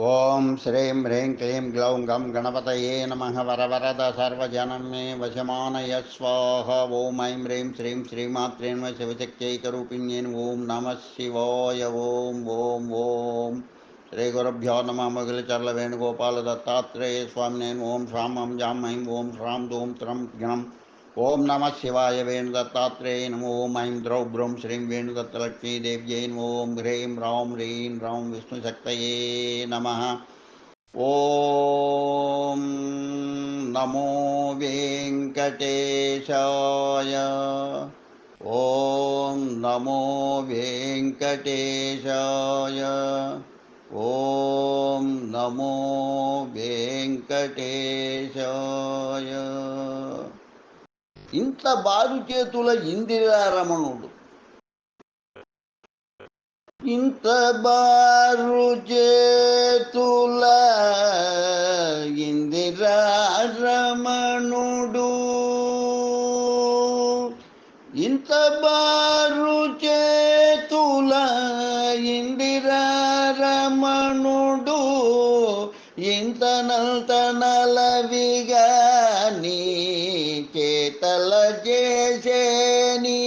ఓం శ్రీం హ్రీం క్లీం గ్లౌం గం గణపతయే నమః వరవరద సర్వజనం మే వశమానయ స్వాహ. ఓం ఐం హ్రీం శ్రీం శ్రీమాత్రే నమః శివశక్త్యైకరూపిణ్యై ఓం నమః శివాయ. ఓం ఓం ఓం శ్రీ గురుభ్యో నమః. మొగిలిచర్ల వేణుగోపాల దత్తాత్రేయ స్వామినే ఓం శ్రాం హం జాం ఐం ఓం శ్రాం ధూం త్రం జ్ఞం. ఓం నమః శివాయ. వేణుదత్తాత్రేయ నమో. ఓం ఐం ద్రౌ బ్రౌం శ్రీం వేణుదత్తలక్ష్మీదేవ్యై నమో. ఓం హ్రీం రౌం హ్రీం రౌం విష్ణుశక్తయే నమః. ఓం నమో వెంకటేశాయ. ఓం నమో వెంకటేశాయ. ఓం నమో వెంకటేశాయ. ఇంత బారు చేతుల ఇందిరారమణుడు, ఇంత బారు చేతుల ఇందిరారమణుడు, ఇంత బారు చేతుల ఇందిరారమణుడు, ఇంత నల్తనలవిగా నీ చేతల చేసేని.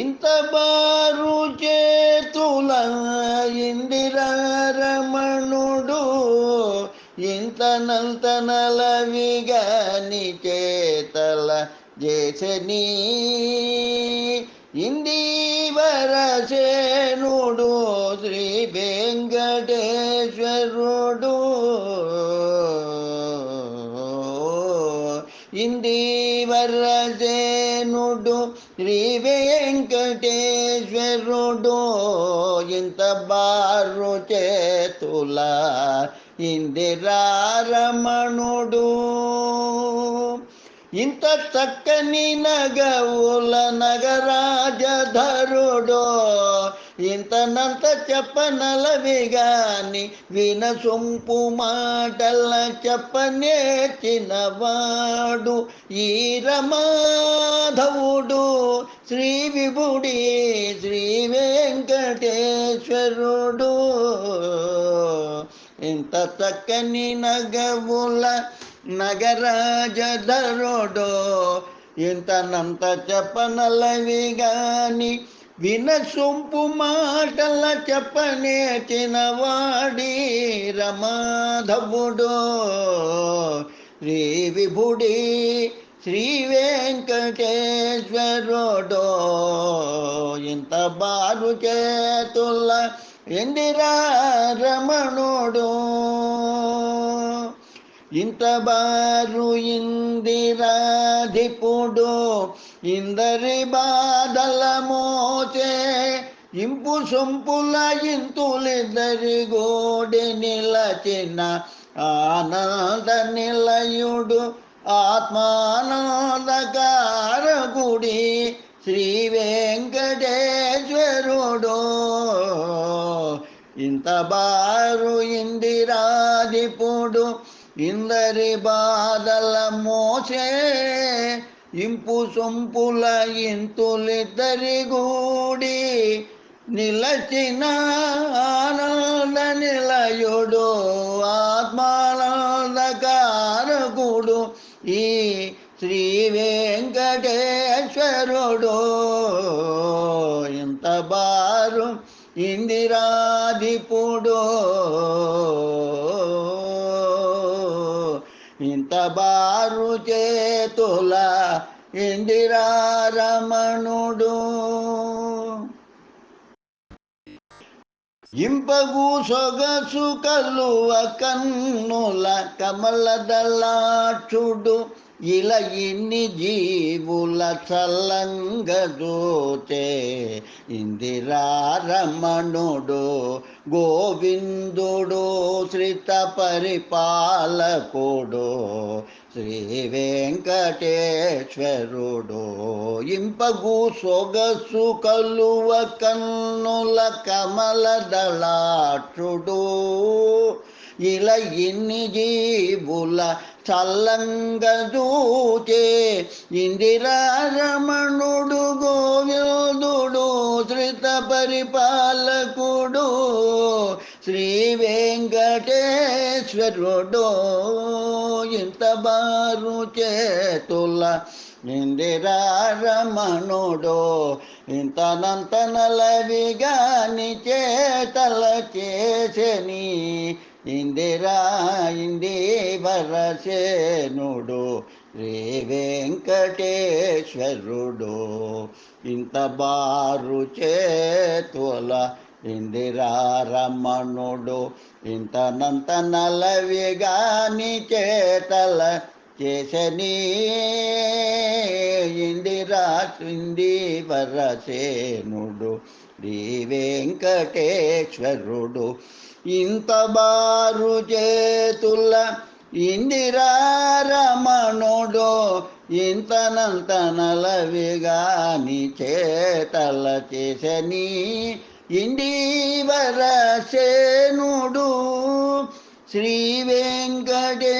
ఇంత బారు చేతుల ఇందిరారమణుడు, ఇంత నల్తనలవిగా నీ చేతల చేసని. ఇందీవరసేనుడు శ్రీ వెంకటేశ్వరుడు, ఇందీవరసేనుడు శ్రీ వెంకటేశ్వరుడు, ఇంత బారు చేతుల ఇందిరారమణుడు, ఇంత చక్కని నగవుల నగరాజధరుడు, ఇంతనంత చెప్పనలవిగాని వినసొంపు మాటల చెప్పనేర్చినవాడు ఈ రమాధవుడు శ్రీ విభుడి శ్రీ వెంకటేశ్వరుడు. ఇంత చక్కని నగవుల నగరాజధరుడు, ఇంతనంత చెప్పనలవిగాని వినసొంపు మాటల చెప్పనేర్చిన వాడి రమాధవుడు శ్రీ విభుడి శ్రీ వెంకటేశ్వరుడు. ఇంత బారు చేతుల ఇందిరారమణుడు, ఇంత బారు ఇందిరాధిపుడు, ఇందరి బాధల మోచే ఇంపు సొంపుల ఇంతులిద్దరి గోడి నిలచిన ఆనంద నిలయుడు ఆత్మానందకారకుడి శ్రీ వెంకటేశ్వరుడు. ఇంత బారు ఇందిరాధిపుడు, ఇందరి బాధల మోసే ఇంపు సొంపుల ఇంతులిద్దరి గూడి నిలచిన ఆనంద నిలయుడు ఆత్మానందకారకుడు ఈ శ్రీ వెంకటేశ్వరుడు. ఇంత బారు ఇందిరాధిపుడు, ఇంత బారు చేతుల ఇందిరారమణుడు, ఇంపగు సొగసు కలువ కన్నుల కమలదలాక్షుడు, ఇలా ఇన్ని జీవుల చల్లంగదోచే ఇందిరారమణుడు గోవిందుడు శ్రిత పరిపాలకుడు శ్రీ వెంకటేశ్వరుడు. ఇంపగు సొగసు కలువ కన్నుల కమలదళాక్షుడు, ఇలా ఇన్ని జీవుల చల్లంగదూచే ఇందిరారమణుడు గోవిందుడు శ్రిత పరిపాలకుడు శ్రీ వెంకటేశ్వరుడో ఇంత బారు చేతుల ఇందిరారమణుడో ఇంతనంతనలవిగాని చేతల చేసని ఇందివరసేనుడు శ్రీ వెంకటేశ్వరుడు ఇంత బారు చేతుల ఇందిరారమణుడు ఇంతనంతనలవిగాని చేతల చేసని ఇందివరసేనుడు శ్రీ వెంకటేశ్వరుడు ఇంత బారు చేతుల ఇందిరారమణుడు ఇంతనంతనలవిగాని చేతల చేసని ఇందివరసేనుడు శ్రీ వెంకటేశ్వరుడు.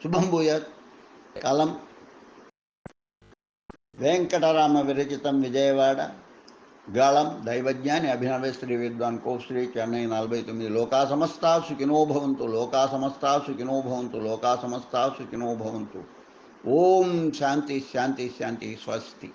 శుభం భూయాత్. కలం వెంకటరామ విరచితం విజయవాడ. గాళం దైవజ్ఞాని అభినవ శ్రీ విద్వాన్ కోశ్రీ చెన్నై 49. లోకా సమస్తా సుఖినో భవంతు, లోకా సమస్తా సుఖినో భవంతు, లోకా సమస్తా సుఖినో భవంతు. ఓం శాంతి శాంతి శాంతి. స్వస్తి.